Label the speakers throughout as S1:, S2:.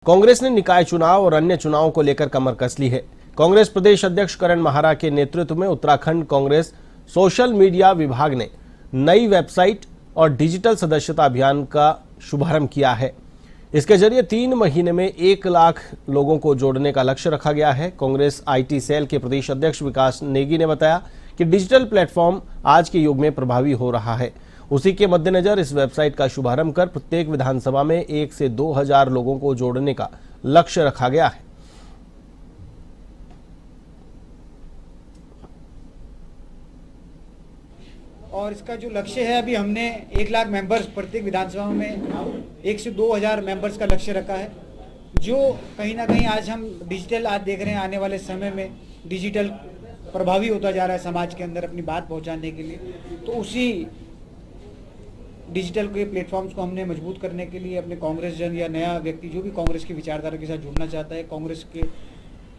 S1: कांग्रेस ने निकाय चुनाव और अन्य चुनावों को लेकर कमर कस ली है। कांग्रेस प्रदेश अध्यक्ष करण महारा के नेतृत्व में उत्तराखंड कांग्रेस सोशल मीडिया विभाग ने नई वेबसाइट और डिजिटल सदस्यता अभियान का शुभारंभ किया है। इसके जरिए 3 महीने में 1 लाख लोगों को जोड़ने का लक्ष्य रखा गया है। कांग्रेस आईटी सेल के प्रदेश अध्यक्ष विकास नेगी ने बताया कि डिजिटल प्लेटफॉर्म आज के युग में प्रभावी हो रहा है। उसी के मद्देनजर इस वेबसाइट का शुभारंभ कर प्रत्येक विधानसभा में 1 से 2,000 लोगों को जोड़ने का लक्ष्य रखा गया है।
S2: और इसका जो लक्ष्य है, अभी हमने 1 लाख मेंबर्स प्रत्येक विधानसभा में 1 से 2,000 मेंबर्स का लक्ष्य रखा है, जो कहीं ना कहीं आज हम डिजिटल आज देख रहे हैं। आने वाले समय में डिजिटल प्रभावी होता जा रहा है समाज के अंदर अपनी बात पहुंचाने के लिए। तो उसी डिजिटल के प्लेटफॉर्म्स को हमने मजबूत करने के लिए अपने कांग्रेस जन या नया व्यक्ति जो भी कांग्रेस की विचारधारा के साथ जुड़ना चाहता है, कांग्रेस के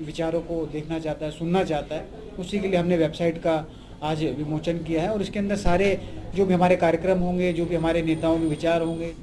S2: विचारों को देखना चाहता है, सुनना चाहता है, उसी के लिए हमने वेबसाइट का आज विमोचन किया है। और इसके अंदर सारे जो भी हमारे कार्यक्रम होंगे, जो भी हमारे नेताओं के विचार होंगे।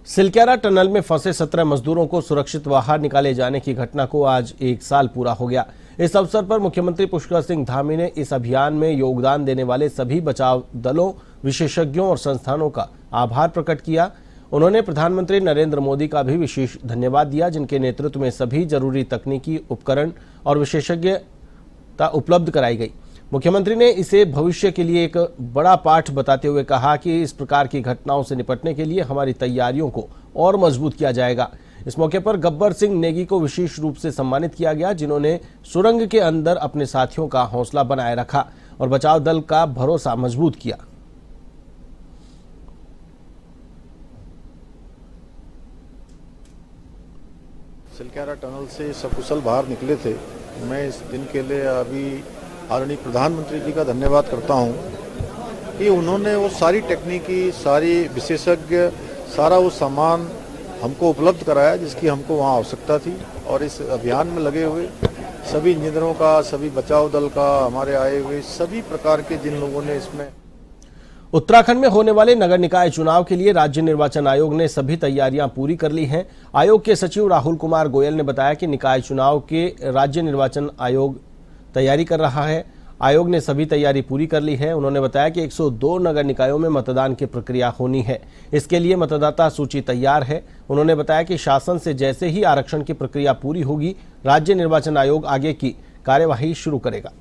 S1: सिलक्यारा टनल में फंसे 17 मजदूरों को सुरक्षित बाहर निकाले जाने की घटना को आज 1 साल पूरा हो गया। इस अवसर पर मुख्यमंत्री पुष्कर सिंह धामी ने इस अभियान में योगदान देने वाले सभी बचाव दलों, विशेषज्ञों और संस्थानों का आभार प्रकट किया। उन्होंने प्रधानमंत्री नरेंद्र मोदी का भी विशेष धन्यवाद दिया, जिनके नेतृत्व में सभी जरूरी तकनीकी उपकरण और विशेषज्ञता उपलब्ध कराई गई। मुख्यमंत्री ने इसे भविष्य के लिए एक बड़ा पाठ बताते हुए कहा कि इस प्रकार की घटनाओं से निपटने के लिए हमारी तैयारियों को और मजबूत किया जाएगा। इस मौके पर गब्बर सिंह नेगी को विशेष रूप से सम्मानित किया गया, जिन्होंने सुरंग के अंदर अपने साथियों का हौसला बनाए रखा और बचाव दल का भरोसा मजबूत किया।
S3: सिलक्यारा टनल से सकुशल बाहर निकले थे। मैं इस दिन के लिए अभी आदरणीय प्रधानमंत्री जी का धन्यवाद करता हूं कि उन्होंने वो सारी तकनीकी, सारी विशेषज्ञ, सारा वो सामान हमको उपलब्ध कराया जिसकी हमको वहाँ आवश्यकता थी। और इस अभियान में लगे हुए सभी इंजीनियरों का, सभी बचाव दल का, हमारे आए हुए सभी प्रकार के जिन लोगों ने इसमें।
S1: उत्तराखंड में होने वाले नगर निकाय चुनाव के लिए राज्य निर्वाचन आयोग ने सभी तैयारियां पूरी कर ली हैं। आयोग के सचिव राहुल कुमार गोयल ने बताया कि निकाय चुनाव के राज्य निर्वाचन आयोग तैयारी कर रहा है। आयोग ने सभी तैयारी पूरी कर ली है। उन्होंने बताया कि 102 नगर निकायों में मतदान की प्रक्रिया होनी है। इसके लिए मतदाता सूची तैयार है। उन्होंने बताया कि शासन से जैसे ही आरक्षण की प्रक्रिया पूरी होगी, राज्य निर्वाचन आयोग आगे की कार्यवाही शुरू करेगा।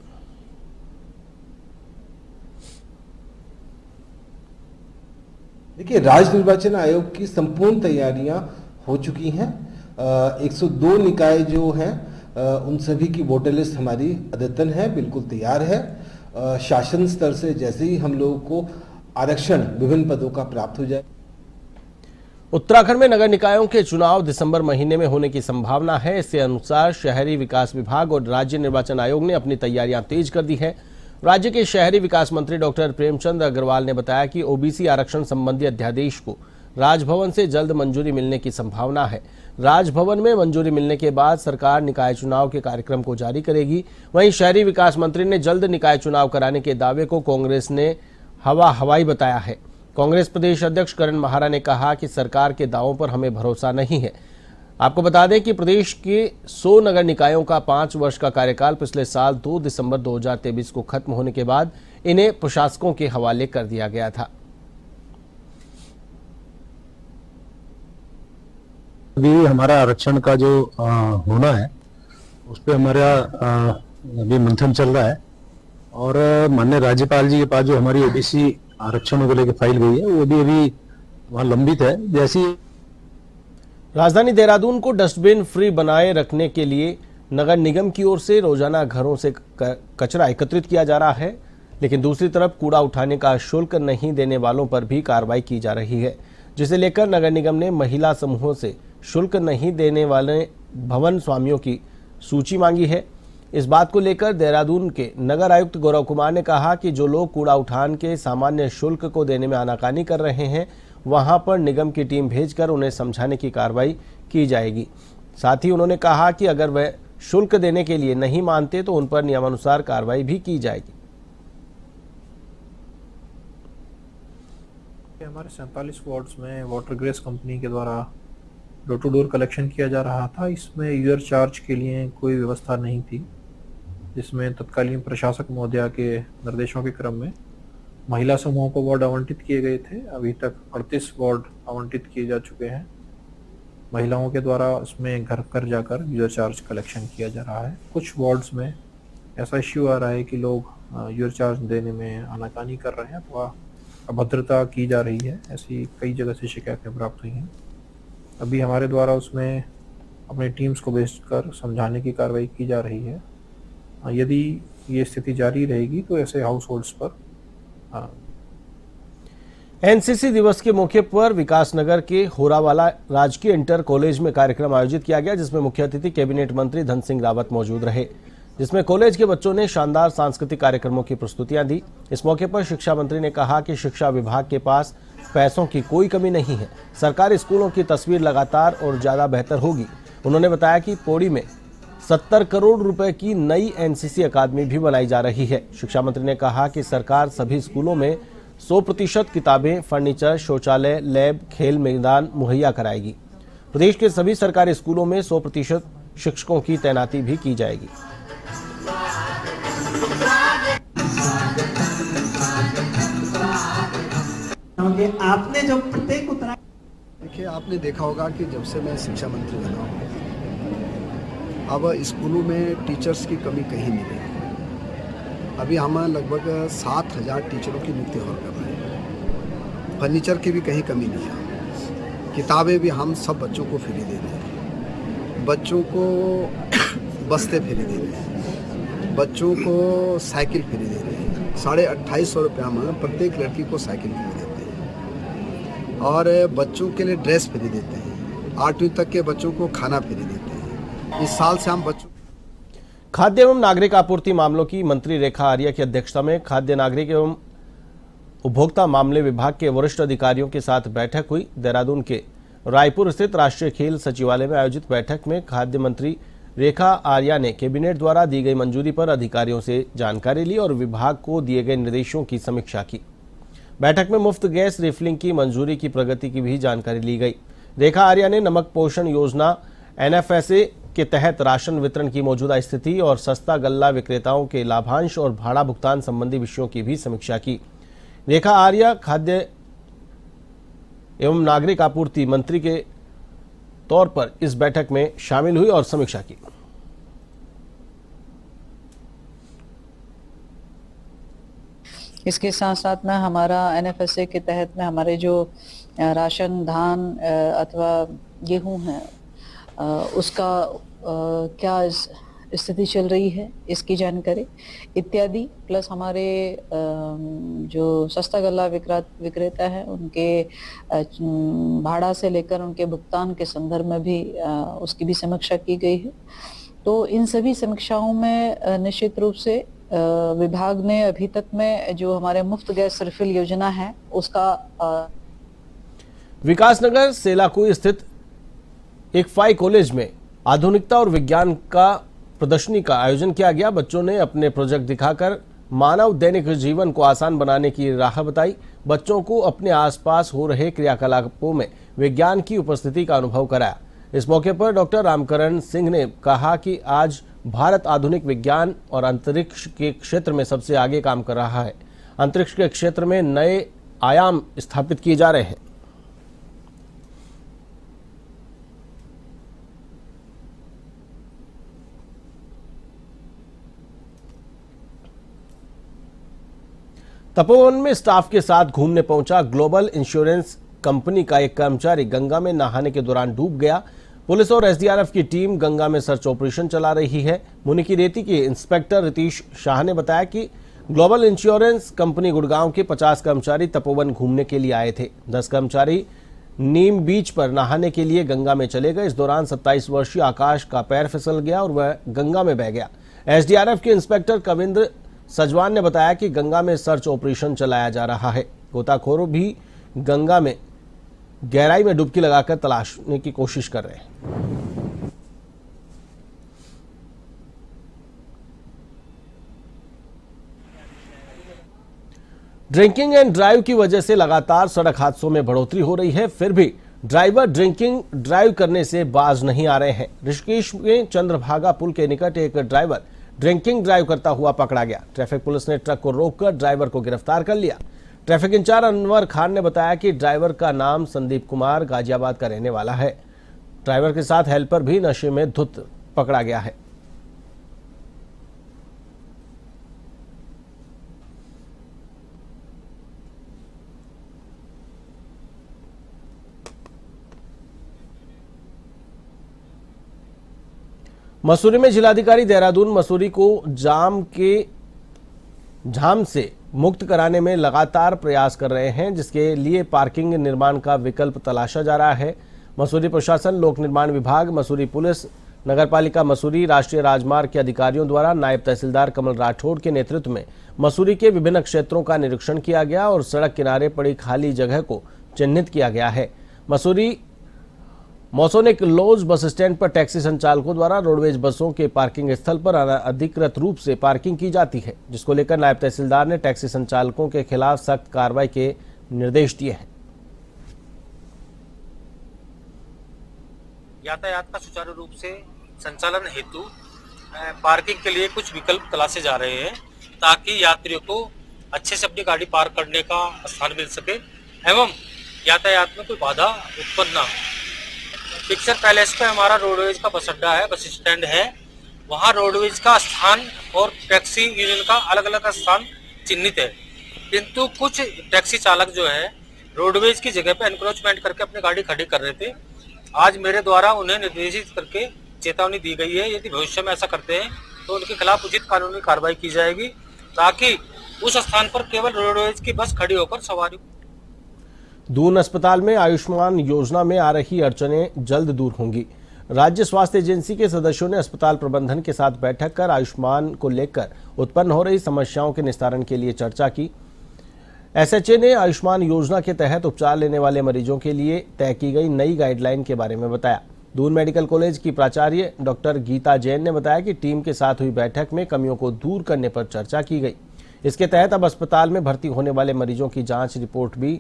S4: देखिए, राज्य निर्वाचन आयोग की संपूर्ण तैयारियां हो चुकी हैं। 102 निकाय जो हैं उन सभी की वोटर लिस्ट हमारी अद्यतन है, बिल्कुल तैयार है। शासन स्तर से जैसे ही हम लोगों को आरक्षण विभिन्न पदों का प्राप्त हो जाए।
S1: उत्तराखंड में नगर निकायों के चुनाव दिसंबर महीने में होने की संभावना है। इसके अनुसार शहरी विकास विभाग और राज्य निर्वाचन आयोग ने अपनी तैयारियां तेज कर दी है। राज्य के शहरी विकास मंत्री डॉक्टर प्रेमचंद अग्रवाल ने बताया कि ओबीसी आरक्षण संबंधी अध्यादेश को राजभवन से जल्द मंजूरी मिलने की संभावना है। राजभवन में मंजूरी मिलने के बाद सरकार निकाय चुनाव के कार्यक्रम को जारी करेगी। वहीं शहरी विकास मंत्री ने जल्द निकाय चुनाव कराने के दावे को कांग्रेस ने हवाई बताया है। कांग्रेस प्रदेश अध्यक्ष करण महारा ने कहा कि सरकार के दावों पर हमें भरोसा नहीं है। आपको बता दें कि प्रदेश के 100 नगर निकायों का 5 वर्ष का कार्यकाल पिछले साल 2 दिसंबर 2023 को खत्म होने के बाद इन्हें प्रशासकों के हवाले कर दिया गया था।
S5: अभी हमारा आरक्षण का जो होना है उस पर हमारा अभी मंथन चल रहा है और माननीय राज्यपाल जी के पास जो हमारी ओबीसी आरक्षणों को लेकर फाइल गई है वो भी अभी वहाँ लंबित है। जैसी
S1: राजधानी देहरादून को डस्टबिन फ्री बनाए रखने के लिए नगर निगम की ओर से रोजाना घरों से कचरा एकत्रित किया जा रहा है, लेकिन दूसरी तरफ कूड़ा उठाने का शुल्क नहीं देने वालों पर भी कार्रवाई की जा रही है, जिसे लेकर नगर निगम ने महिला समूहों से शुल्क नहीं देने वाले भवन स्वामियों की सूची मांगी है। इस बात को लेकर देहरादून के नगर आयुक्त गौरव कुमार ने कहा कि जो लोग कूड़ा उठान के सामान्य शुल्क को देने में आनाकानी कर रहे हैं, वहां पर निगम की टीम भेजकर उन्हें समझाने की कार्रवाई की जाएगी। साथ ही उन्होंने कहा कि अगर वह शुल्क देने के लिए नहीं मानते तो उन पर नियमानुसार कार्रवाई भी की जाएगी।
S6: हमारे 47 वार्ड्स में वाटर ग्रेस कंपनी के द्वारा डोर टू डोर कलेक्शन किया जा रहा था। इसमें यूजर चार्ज के लिए कोई व्यवस्था नहीं थी, जिसमें तत्कालीन प्रशासक महोदया के निर्देशों के क्रम में महिला समूहों को वार्ड आवंटित किए गए थे। अभी तक 38 वार्ड आवंटित किए जा चुके हैं। महिलाओं के द्वारा उसमें घर घर जाकर यूजर चार्ज कलेक्शन किया जा रहा है। कुछ वार्ड्स में ऐसा इश्यू आ रहा है कि लोग यूजर चार्ज देने में आनाकानी कर रहे हैं अथवा अभद्रता की जा रही है। ऐसी कई जगह से शिकायतें प्राप्त हुई हैं। अभी हमारे द्वारा उसमें अपने टीम्स को भेज कर समझाने की कार्रवाई की जा रही है। यदि ये स्थिति जारी रहेगी तो ऐसे हाउस होल्ड्स पर
S1: एनसीसी दिवस के मौके पर विकासनगर के होरावाला राजकीय इंटर कॉलेज में कार्यक्रम आयोजित किया गया, जिसमें मुख्य अतिथि कैबिनेट मंत्री धन सिंह रावत मौजूद रहे, जिसमें कॉलेज के बच्चों ने शानदार सांस्कृतिक कार्यक्रमों की प्रस्तुतियां दी। इस मौके पर शिक्षा मंत्री ने कहा कि शिक्षा विभाग के पास पैसों की कोई कमी नहीं है। सरकारी स्कूलों की तस्वीर लगातार और ज्यादा बेहतर होगी। उन्होंने बताया कि पौड़ी में 70 करोड़ रुपए की नई एनसीसी अकादमी भी बनाई जा रही है। शिक्षा मंत्री ने कहा कि सरकार सभी स्कूलों में 100% किताबें, फर्नीचर, शौचालय, लैब, खेल मैदान मुहैया कराएगी। प्रदेश के सभी सरकारी स्कूलों में 100% शिक्षकों की तैनाती भी की जाएगी।
S7: आपने जो प्रत्येक उतना
S8: देखिए, आपने देखा होगा कि जब से मैं शिक्षा मंत्री बना हूँ, अब स्कूलों में टीचर्स की कमी कहीं नहीं रही। अभी हम लगभग 7,000 टीचरों की नियुक्ति और कर रहे हैं। फर्नीचर की भी कहीं कमी नहीं है। किताबें भी हम सब बच्चों को फ्री दे रहे हैं। बच्चों को बस्ते फ्री दे रहे हैं। बच्चों को साइकिल फ्री दे रहे हैं। 2850 रुपये में प्रत्येक लड़की को साइकिल फ्री देते हैं और बच्चों के लिए ड्रेस फ्री देते हैं। 8वीं तक के बच्चों को खाना फ्री देते हैं। इस साल से हम बच्चों
S1: खाद्य एवं नागरिक आपूर्ति मामलों की मंत्री रेखा आर्या की अध्यक्षता में खाद्य नागरिक एवं उपभोक्ता मामले विभाग के वरिष्ठ अधिकारियों के साथ बैठक हुई। देहरादून के रायपुर स्थित राष्ट्रीय खेल सचिवालय में आयोजित बैठक में खाद्य मंत्री रेखा आर्या ने कैबिनेट द्वारा दी गई मंजूरी पर अधिकारियों से जानकारी ली और विभाग को दिए गए निर्देशों की समीक्षा की। बैठक में मुफ्त गैस रिफिलिंग की मंजूरी की प्रगति की भी जानकारी ली गई। रेखा आर्या ने नमक पोषण योजना NFSA के तहत राशन वितरण की मौजूदा स्थिति और सस्ता गल्ला विक्रेताओं के लाभांश और भाड़ा भुगतान संबंधी विषयों की भी समीक्षा की। रेखा आर्या खाद्य एवं नागरिक आपूर्ति मंत्री के तौर पर इस बैठक में शामिल हुई और समीक्षा की।
S9: इसके साथ साथ में हमारा NFSA के तहत में हमारे जो राशन, धान अथवा गेहूं है उसका क्या स्थिति चल रही है, इसकी जानकारी इत्यादि, प्लस हमारे जो सस्ता गल्ला विक्रेता है उनके भाड़ा से लेकर उनके भुगतान के संदर्भ में भी उसकी भी समीक्षा की गई है। तो इन सभी समीक्षाओं में निश्चित रूप से विभाग ने अभी तक में जो हमारे मुफ्त गैस रिफिल योजना है उसका
S1: विकासनगर सेलाकुई स्थित एक फाई कॉलेज में आधुनिकता और विज्ञान का प्रदर्शनी का आयोजन किया गया। बच्चों ने अपने प्रोजेक्ट दिखाकर मानव दैनिक जीवन को आसान बनाने की राह बताई। बच्चों को अपने आसपास हो रहे क्रियाकलापों में विज्ञान की उपस्थिति का अनुभव कराया। इस मौके पर डॉक्टर रामकरण सिंह ने कहा कि आज भारत आधुनिक विज्ञान और अंतरिक्ष के क्षेत्र में सबसे आगे काम कर रहा है। अंतरिक्ष के क्षेत्र में नए आयाम स्थापित किए जा रहे हैं। तपोवन में स्टाफ के साथ घूमने पहुंचा ग्लोबल इंश्योरेंस कंपनी का एक कर्मचारी गंगा में नहाने के दौरान डूब गया। पुलिस और SDRF की टीम गंगा में सर्च ऑपरेशन चला रही है। मुनिकी रेती के इंस्पेक्टर रितीश शाह ने बताया कि ग्लोबल इंश्योरेंस कंपनी गुड़गांव के 50 कर्मचारी तपोवन घूमने के लिए आए थे। 10 कर्मचारी नीम बीच पर नहाने के लिए गंगा में चले गए। इस दौरान 27 वर्षीय आकाश का पैर फिसल गया और वह गंगा में बह गया। SDRF के इंस्पेक्टर कविंद्र सजवान ने बताया कि गंगा में सर्च ऑपरेशन चलाया जा रहा है। गोताखोरों भी गंगा में गहराई में डुबकी लगाकर तलाशने की कोशिश कर रहे हैं। ड्रिंकिंग एंड ड्राइव की वजह से लगातार सड़क हादसों में बढ़ोतरी हो रही है। फिर भी ड्राइवर ड्रिंकिंग ड्राइव करने से बाज नहीं आ रहे हैं। ऋषिकेश में चंद्रभागा पुल के निकट एक ड्राइवर ड्रिंकिंग ड्राइव करता हुआ पकड़ा गया। ट्रैफिक पुलिस ने ट्रक को रोककर ड्राइवर को गिरफ्तार कर लिया। ट्रैफिक इंचार्ज अनवर खान ने बताया कि ड्राइवर का नाम संदीप कुमार गाजियाबाद का रहने वाला है। ड्राइवर के साथ हेल्पर भी नशे में धुत पकड़ा गया है। मसूरी में जिलाधिकारी देहरादून मसूरी को जाम से मुक्त कराने में लगातार प्रयास कर रहे हैं, जिसके लिए पार्किंग निर्माण का विकल्प तलाशा जा रहा है। मसूरी प्रशासन, लोक निर्माण विभाग, मसूरी पुलिस, नगरपालिका मसूरी, राष्ट्रीय राजमार्ग के अधिकारियों द्वारा नायब तहसीलदार कमल राठौड़ के नेतृत्व में मसूरी के विभिन्न क्षेत्रों का निरीक्षण किया गया और सड़क किनारे पड़ी खाली जगह को चिन्हित किया गया है। मसूरी मौसोनिक लॉज बस स्टैंड पर टैक्सी संचालकों द्वारा रोडवेज बसों के पार्किंग स्थल पर अधिकृत रूप से पार्किंग की जाती है, जिसको लेकर नायब तहसीलदार ने टैक्सी संचालकों के खिलाफ सख्त कार्रवाई के निर्देश दिए हैं।
S10: यातायात का सुचारू रूप से संचालन हेतु पार्किंग के लिए कुछ विकल्प तलाशे जा रहे हैं, ताकि यात्रियों को अच्छे से अपनी गाड़ी पार्क करने का स्थान मिल सके एवं यातायात में कोई बाधा उत्पन्न ना हो। पिक्चर पैलेस पे हमारा रोडवेज का बस अड्डा है, बस स्टैंड है। वहाँ रोडवेज का स्थान और टैक्सी यूनियन का अलग अलग स्थान चिन्हित है, किंतु कुछ टैक्सी चालक जो है रोडवेज की जगह पे एनक्रोचमेंट करके अपनी गाड़ी खड़ी कर रहे थे। आज मेरे द्वारा उन्हें निर्देशित करके चेतावनी दी गई है, यदि भविष्य में ऐसा करते हैं तो उनके खिलाफ उचित कानूनी कार्रवाई की जाएगी, ताकि उस स्थान पर केवल रोडवेज की बस खड़ी होकर सवारी।
S1: दून अस्पताल में आयुष्मान योजना में आ रही अड़चनें जल्द दूर होंगी। राज्य स्वास्थ्य एजेंसी के सदस्यों ने अस्पताल प्रबंधन के साथ बैठक कर आयुष्मान को लेकर उत्पन्न हो रही समस्याओं के निस्तारण के लिए चर्चा की। एसएचए ने आयुष्मान योजना के तहत उपचार लेने वाले मरीजों के लिए तय की गई नई गाइडलाइन के बारे में बताया। दून मेडिकल कॉलेज की प्राचार्य डॉक्टर गीता जैन ने बताया कि टीम के साथ हुई बैठक में कमियों को दूर करने पर चर्चा की गई। इसके तहत अब अस्पताल में भर्ती होने वाले मरीजों की जांच रिपोर्ट भी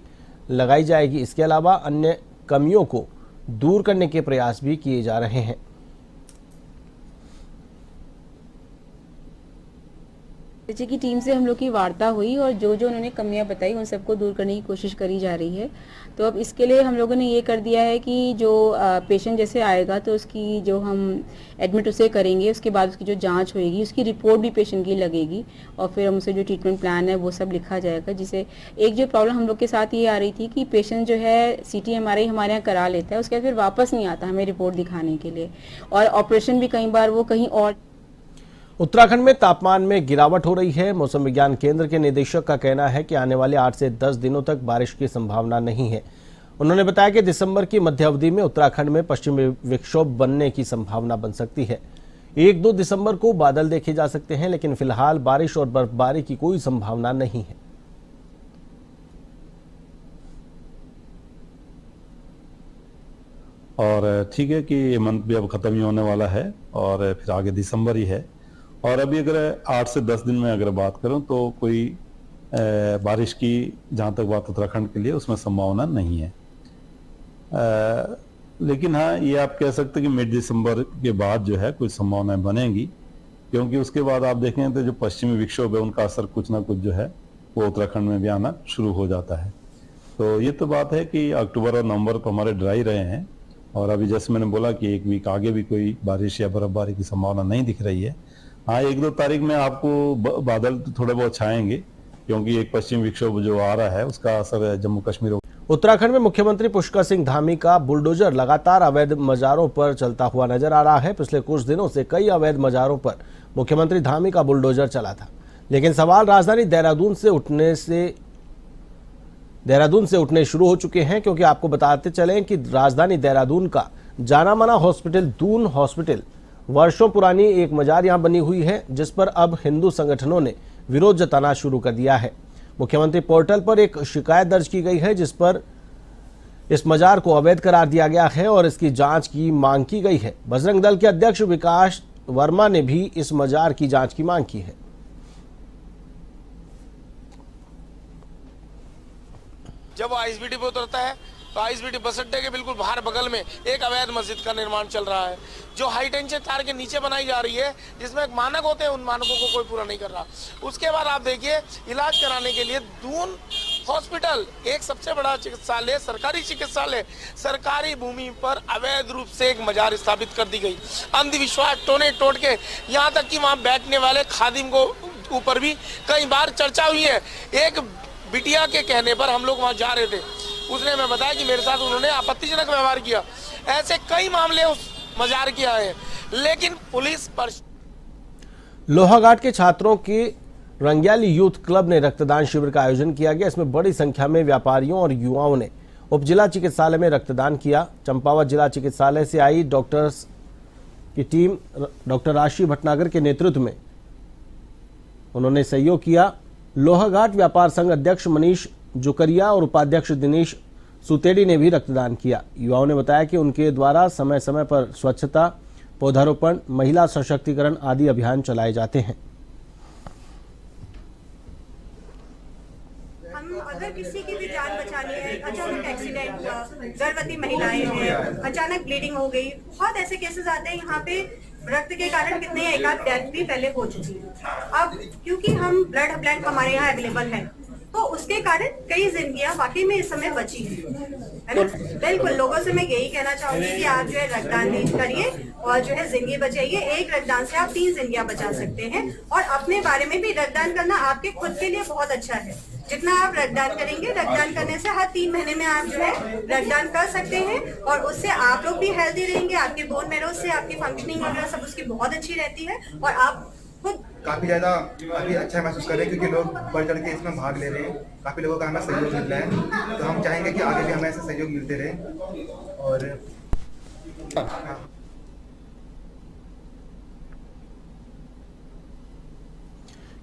S1: लगाई जाएगी। इसके अलावा अन्य कमियों को दूर करने के प्रयास भी किए जा रहे हैं।
S11: एसएचए की टीम से हम लोग की वार्ता हुई और जो जो उन्होंने कमियां बताई उन सबको दूर करने की कोशिश करी जा रही है। तो अब इसके लिए हम लोगों ने ये कर दिया है कि जो पेशेंट जैसे आएगा तो उसकी जो हम एडमिट उसे करेंगे, उसके बाद उसकी जो जांच होएगी उसकी रिपोर्ट भी पेशेंट की लगेगी और फिर हम उसे जो ट्रीटमेंट प्लान है वो सब लिखा जाएगा। जिसे एक जो प्रॉब्लम हम लोग के साथ ये आ रही थी कि पेशेंट जो है CT MRI हमारे यहाँ करा लेता है, उसके बाद फिर वापस नहीं आता हमें रिपोर्ट दिखाने के लिए, और ऑपरेशन भी कई बार वो कहीं और।
S1: उत्तराखंड में तापमान में गिरावट हो रही है। मौसम विज्ञान केंद्र के निदेशक का कहना है कि आने वाले 8 से 10 दिनों तक बारिश की संभावना नहीं है। उन्होंने बताया कि दिसंबर की मध्य अवधि में उत्तराखंड में पश्चिमी विक्षोभ बनने की संभावना बन सकती है। 1-2 दिसंबर को बादल देखे जा सकते हैं, लेकिन फिलहाल बारिश और बर्फबारी की कोई संभावना नहीं है।
S5: और ठीक है कि ये मंथ भी अब खत्म ही होने वाला है और फिर आगे दिसंबर ही है। और अभी अगर 8 से 10 दिन में अगर बात करूं तो कोई बारिश की जहां तक बात उत्तराखंड के लिए उसमें संभावना नहीं है। लेकिन हाँ, ये आप कह सकते हैं कि मिड दिसंबर के बाद जो है कुछ संभावनाएं बनेंगी, क्योंकि उसके बाद आप देखें तो जो पश्चिमी विक्षोभ है उनका असर कुछ ना कुछ जो है वो उत्तराखंड में भी आना शुरू हो जाता है। तो ये तो बात है कि अक्टूबर और नवंबर तो हमारे ड्राई रहे हैं और अभी जैसे मैंने बोला कि 1 वीक आगे भी कोई बारिश या बर्फबारी की संभावना नहीं दिख रही है। हाँ, 1-2 तारीख में आपको बादल थोड़े बहुत छाएंगे, क्योंकि एक पश्चिम विक्षोभ जो आ रहा है उसका असर जम्मू कश्मीर।
S1: उत्तराखंड में मुख्यमंत्री पुष्कर सिंह धामी का बुलडोजर लगातार अवैध मजारों पर चलता हुआ नजर आ रहा है। पिछले कुछ दिनों से कई अवैध मजारों पर मुख्यमंत्री धामी का बुलडोजर चला था, लेकिन सवाल राजधानी देहरादून से उठने शुरू हो चुके हैं, क्योंकि आपको बताते चलें कि राजधानी देहरादून का जाना माना हॉस्पिटल दून हॉस्पिटल वर्षों पुरानी एक मजार यहां बनी हुई है, जिस पर अब हिंदू संगठनों ने विरोध जताना शुरू कर दिया है। मुख्यमंत्री पोर्टल पर एक शिकायत दर्ज की गई है, जिस पर इस मजार को अवैध करार दिया गया है और इसकी जांच की मांग की गई है। बजरंग दल के अध्यक्ष विकास वर्मा ने भी इस मजार की जांच की मांग की है।
S12: जब वो आईएसबीटी पे उतरता है तो आईएसबीटी बस अड्डे के बिल्कुल बाहर बगल में एक अवैध मस्जिद का निर्माण चल रहा है, जो हाई टेंशन तार के नीचे बनाई जा रही है, जिसमें एक मानक होते हैं, उन मानकों को कोई पूरा नहीं कर रहा। उसके बाद आप देखिए, इलाज कराने के लिए दून हॉस्पिटल, एक सबसे बड़ा चिकित्सालय, सरकारी चिकित्सालय, सरकारी भूमि पर अवैध रूप से एक मजार स्थापित कर दी गई। अंधविश्वास टोने टोट के, यहाँ तक कि वहाँ बैठने वाले खादिम को ऊपर भी कई बार चर्चा हुई है। एक बिटिया के कहने पर हम लोग वहाँ जा रहे थे, उसने हमें बताया कि मेरे साथ उन्होंने आपत्तिजनक व्यवहार किया। ऐसे कई मामले उस मजार के आए, लेकिन पुलिस पर।
S1: लोहाघाट के छात्रों की रंग्याली यूथ क्लब ने रक्तदान शिविर का आयोजन किया गया। इसमें बड़ी संख्या में व्यापारियों और युवाओं ने उप जिला चिकित्सालय में रक्तदान किया। चंपावत जिला चिकित्सालय से आई डॉक्टर्स की टीम डॉक्टर राशि भटनागर के नेतृत्व में उन्होंने सहयोग किया। लोहाघाट व्यापार संघ अध्यक्ष मनीष जुकरिया और उपाध्यक्ष दिनेश सुतेड़ी ने भी रक्तदान किया। युवाओं ने बताया कि उनके द्वारा समय समय पर स्वच्छता, पौधारोपण, महिला सशक्तिकरण आदि अभियान चलाए जाते हैं।
S13: हम अगर किसी की भी जान बचानी है, अचानक एक्सीडेंट हुआ, गर्भवती महिलाएं हैं, अचानक ब्लीडिंग हो गई, बहुत ऐसे केसेस आते हैं। यहाँ पे रक्त के कारण कितने एकाध डेथ भी पहले हो चुकी है। अब क्योंकि हम ब्लड बैंक हमारे यहाँ अवेलेबल है, तो उसके कारण कई जिंदगियां वाकई में इस समय बची है ना। बिल्कुल लोगों से मैं यही कहना चाहूंगी कि आप जो है रक्तदान करिए और जो है जिंदगी बचाइए। एक रक्तदान से आप 3 जिंदगियां बचा सकते हैं। और अपने बारे में भी रक्तदान करना आपके खुद के लिए बहुत अच्छा है। जितना आप रक्तदान करेंगे, रक्तदान करने से हर 3 महीने में आप जो है रक्तदान कर सकते हैं और उससे आप लोग भी हेल्दी रहेंगे। आपके बोन मैरो से आपकी फंक्शनिंग वगैरह सब उसकी बहुत अच्छी रहती है और आप खुद
S14: काफ़ी ज़्यादा अभी अच्छा महसूस कर रहे हैं, क्योंकि लोग बढ़ चढ़ के इसमें भाग ले रहे हैं। काफ़ी लोगों का हमें सहयोग मिल रहा है, तो हम चाहेंगे कि आगे भी हमें ऐसे सहयोग मिलते रहे। और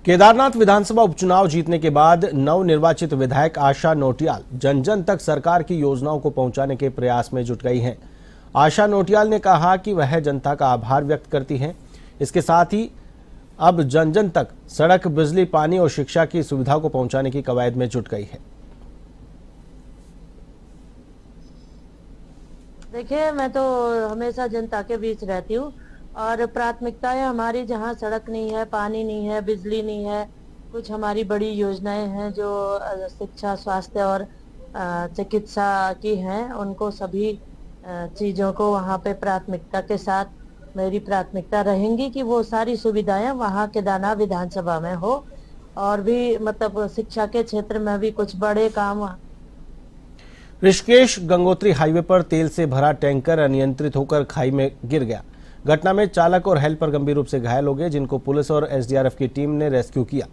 S1: केदारनाथ विधानसभा उपचुनाव जीतने के बाद नवनिर्वाचित विधायक आशा नोटियाल जन जन तक सरकार की योजनाओं को पहुंचाने के प्रयास में जुट गई हैं। आशा नोटियाल ने कहा कि वह जनता का आभार व्यक्त करती हैं। इसके साथ ही अब जन जन तक सड़क, बिजली, पानी और शिक्षा की सुविधा को पहुंचाने की कवायद में जुट गई है।
S15: देखिए, मैं तो हमेशा जनता के बीच रहती हूँ और प्राथमिकताएं हमारी जहाँ सड़क नहीं है, पानी नहीं है, बिजली नहीं है, कुछ हमारी बड़ी योजनाएं हैं जो शिक्षा, स्वास्थ्य और चिकित्सा की हैं, उनको सभी चीज़ों को वहाँ पे प्राथमिकता के साथ मेरी प्राथमिकता रहेंगी कि वो सारी सुविधाएं वहाँ केदारनाथ विधानसभा में हो। और भी मतलब शिक्षा के क्षेत्र में भी कुछ बड़े काम।
S1: ऋषिकेश गंगोत्री हाईवे पर तेल से भरा टैंकर अनियंत्रित होकर खाई में गिर गया। घटना में चालक और हेल्पर गंभीर रूप से घायल हो गए, जिनको पुलिस और एसडीआरएफ की टीम ने रेस्क्यू किया।